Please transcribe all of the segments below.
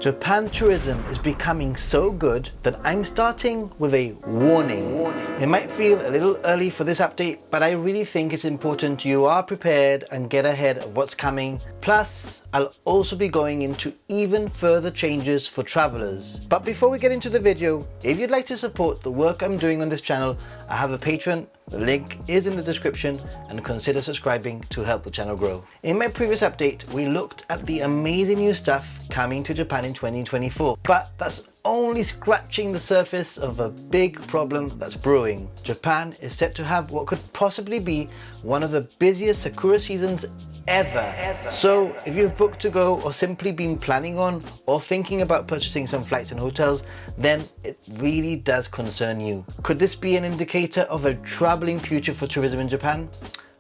Japan tourism is becoming so good that I'm starting with a warning. It might feel a little early for this update, but I really think it's important you are prepared and get ahead of what's coming. Plus, I'll also be going into even further changes for travelers. But before we get into the video, if you'd like to support the work I'm doing on this channel, I have a Patreon. The link is in the description, and consider subscribing to help the channel grow. In my previous update, we looked at the amazing new stuff coming to Japan in 2024, but that's only scratching the surface of a big problem that's brewing. Japan is set to have what could possibly be one of the busiest Sakura seasons ever. So if you've booked to go or simply been planning on or thinking about purchasing some flights and hotels, then it really does concern you. Could this be an indicator of a troubling future for tourism in Japan?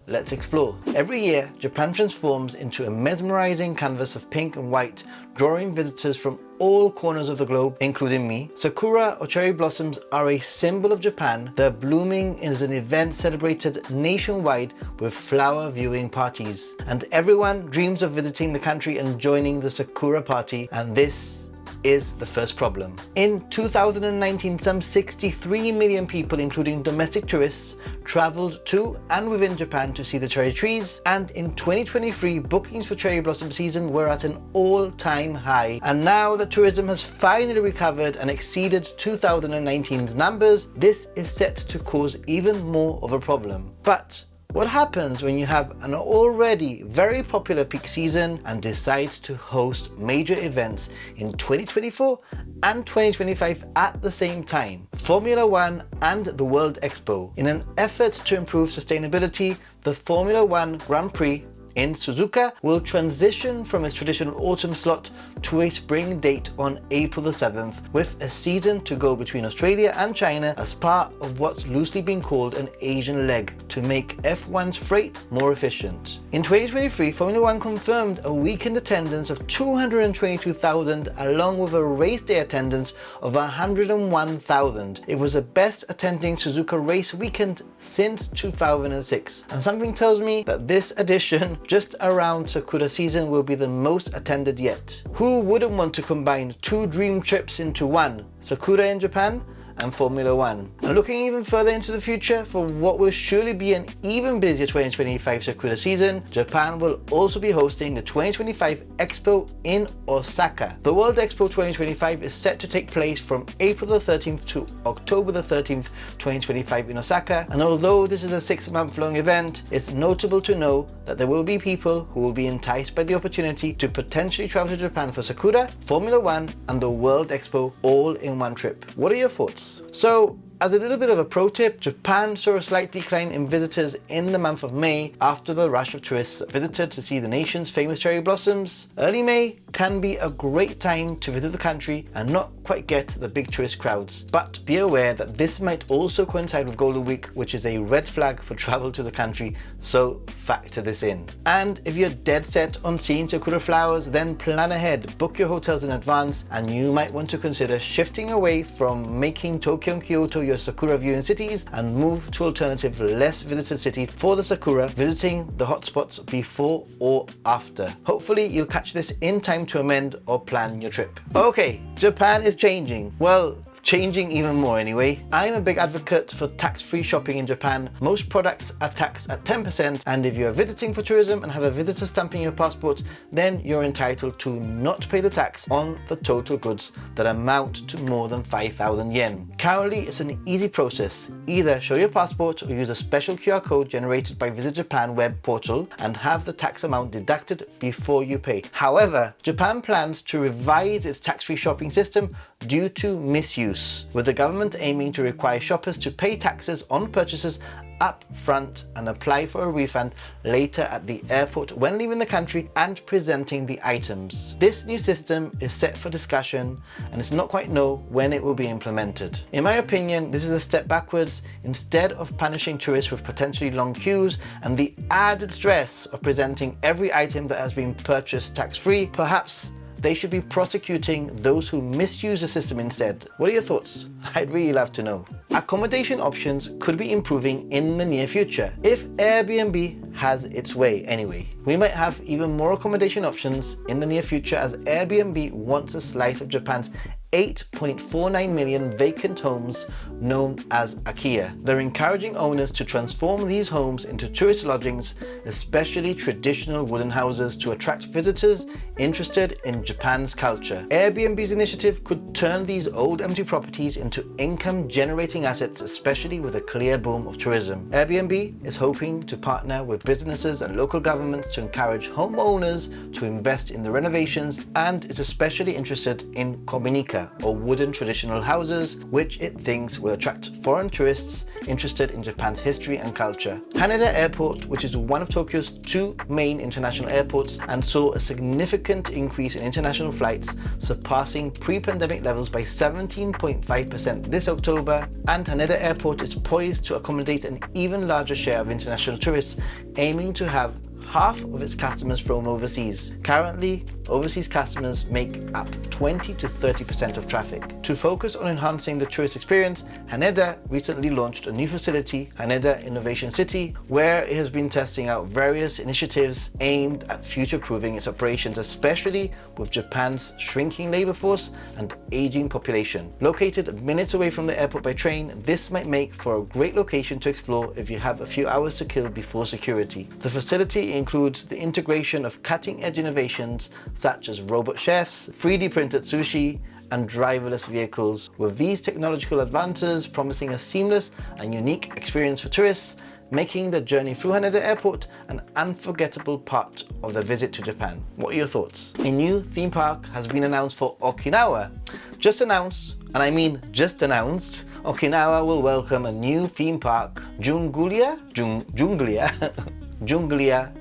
Let's explore. Every year, Japan transforms into a mesmerizing canvas of pink and white, drawing visitors from all corners of the globe, including me. Sakura or cherry blossoms are a symbol of Japan. Their blooming is an event celebrated nationwide with flower viewing parties. And everyone dreams of visiting the country and joining the Sakura party, and this is the first problem. In 2019, some 63 million people, including domestic tourists, traveled to and within Japan to see the cherry trees, and in 2023, bookings for cherry blossom season were at an all-time high. And now that tourism has finally recovered and exceeded 2019's numbers, this is set to cause even more of a problem. But what happens when you have an already very popular peak season and decide to host major events in 2024 and 2025 at the same time? Formula One and the World Expo. In an effort to improve sustainability, the Formula One Grand Prix in Suzuka will transition from its traditional autumn slot to a spring date on April the 7th, with a season to go between Australia and China as part of what's loosely been called an Asian leg to make F1's freight more efficient. In 2023, Formula One confirmed a weekend attendance of 222,000 along with a race day attendance of 101,000. It was the best attending Suzuka race weekend since 2006, and something tells me that this edition just around Sakura season will be the most attended yet. Who wouldn't want to combine two dream trips into one, Sakura in Japan and Formula One? And looking even further into the future, for what will surely be an even busier 2025 Sakura season, Japan will also be hosting the 2025 Expo in Osaka. The World Expo 2025 is set to take place from April the 13th to October the 13th, 2025 in Osaka, and although this is a 6-month-long event, it's notable to know that there will be people who will be enticed by the opportunity to potentially travel to Japan for Sakura, Formula One and the World Expo all in one trip. What are your thoughts? So, as a little bit of a pro tip, Japan saw a slight decline in visitors in the month of May after the rush of tourists that visited to see the nation's famous cherry blossoms. Early May can be a great time to visit the country and not quite get the big tourist crowds. But be aware that this might also coincide with Golden Week, which is a red flag for travel to the country, so factor this in. And if you're dead set on seeing Sakura flowers, then plan ahead, book your hotels in advance, and you might want to consider shifting away from making Tokyo and Kyoto your Sakura viewing cities and move to alternative, less visited cities for the Sakura, visiting the hotspots before or after. Hopefully you'll catch this in time to amend or plan your trip. Okay, Japan is changing. Well, changing even more anyway. I'm a big advocate for tax-free shopping in Japan. Most products are taxed at 10%, and if you're visiting for tourism and have a visitor stamp in your passport, then you're entitled to not pay the tax on the total goods that amount to more than 5,000 yen. Currently, it's an easy process. Either show your passport or use a special QR code generated by Visit Japan web portal and have the tax amount deducted before you pay. However, Japan plans to revise its tax-free shopping system due to misuse, with the government aiming to require shoppers to pay taxes on purchases up front and apply for a refund later at the airport when leaving the country and presenting the items. This new system is set for discussion and it's not quite known when it will be implemented. In my opinion, this is a step backwards. Instead of punishing tourists with potentially long queues and the added stress of presenting every item that has been purchased tax-free, perhaps they should be prosecuting those who misuse the system instead. What are your thoughts? I'd really love to know. Accommodation options could be improving in the near future if Airbnb has its way anyway. We might have even more accommodation options in the near future as Airbnb wants a slice of Japan's 8.49 million vacant homes known as IKEA. They're encouraging owners to transform these homes into tourist lodgings, especially traditional wooden houses, to attract visitors interested in Japan's culture. Airbnb's initiative could turn these old empty properties into income-generating assets, especially with a clear boom of tourism. Airbnb is hoping to partner with businesses and local governments to encourage homeowners to invest in the renovations, and is especially interested in kominika, or wooden traditional houses, which it thinks will attract foreign tourists interested in Japan's history and culture. Haneda Airport, which is one of Tokyo's two main international airports and saw a significant increase in international flights, surpassing pre-pandemic levels by 17.5% this October, and Haneda Airport is poised to accommodate an even larger share of international tourists, aiming to have half of its customers from overseas. Currently, overseas customers make up 20 to 30% of traffic. To focus on enhancing the tourist experience, Haneda recently launched a new facility, Haneda Innovation City, where it has been testing out various initiatives aimed at future-proofing its operations, especially with Japan's shrinking labor force and aging population. Located minutes away from the airport by train, this might make for a great location to explore if you have a few hours to kill before security. The facility includes the integration of cutting-edge innovations such as robot chefs, 3D printed sushi, and driverless vehicles, with these technological advances promising a seamless and unique experience for tourists, making the journey through Haneda Airport an unforgettable part of their visit to Japan. What are your thoughts? A new theme park has been announced for Okinawa. Just announced, and I mean just announced, Okinawa will welcome a new theme park, Junglia,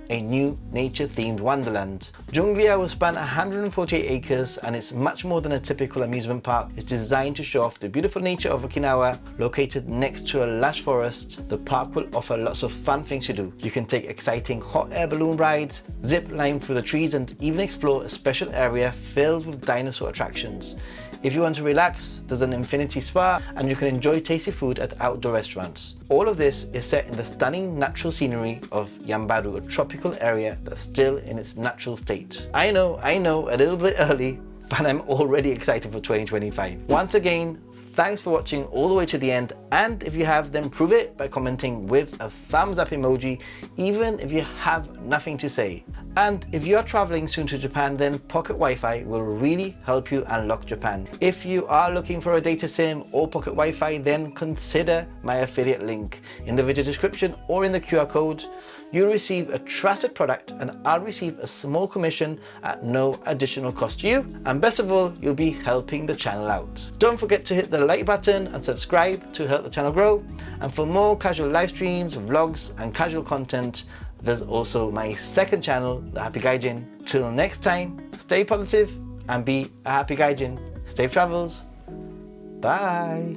a new nature-themed wonderland. Junglia will span 148 acres and it's much more than a typical amusement park. It's designed to show off the beautiful nature of Okinawa. Located next to a lush forest, the park will offer lots of fun things to do. You can take exciting hot air balloon rides, zip line through the trees, and even explore a special area filled with dinosaur attractions. If you want to relax, there's an infinity spa and you can enjoy tasty food at outdoor restaurants. All of this is set in the stunning natural scenery of Yambaru, a tropical area that's still in its natural state. I know, a little bit early, but I'm already excited for 2025. Once again, thanks for watching all the way to the end, and if you have, then prove it by commenting with a thumbs up emoji, even if you have nothing to say. And if you are traveling soon to Japan, then Pocket Wi-Fi will really help you unlock Japan. If you are looking for a data SIM or Pocket Wi-Fi, then consider my affiliate link in the video description or in the QR code. You'll receive a trusted product and I'll receive a small commission at no additional cost to you. And best of all, you'll be helping the channel out. Don't forget to hit the like button and subscribe to help the channel grow. And for more casual live streams, vlogs, and casual content, there's also my second channel, The Happy Gaijin. Till next time, stay positive and be a happy gaijin. Safe travels. Bye.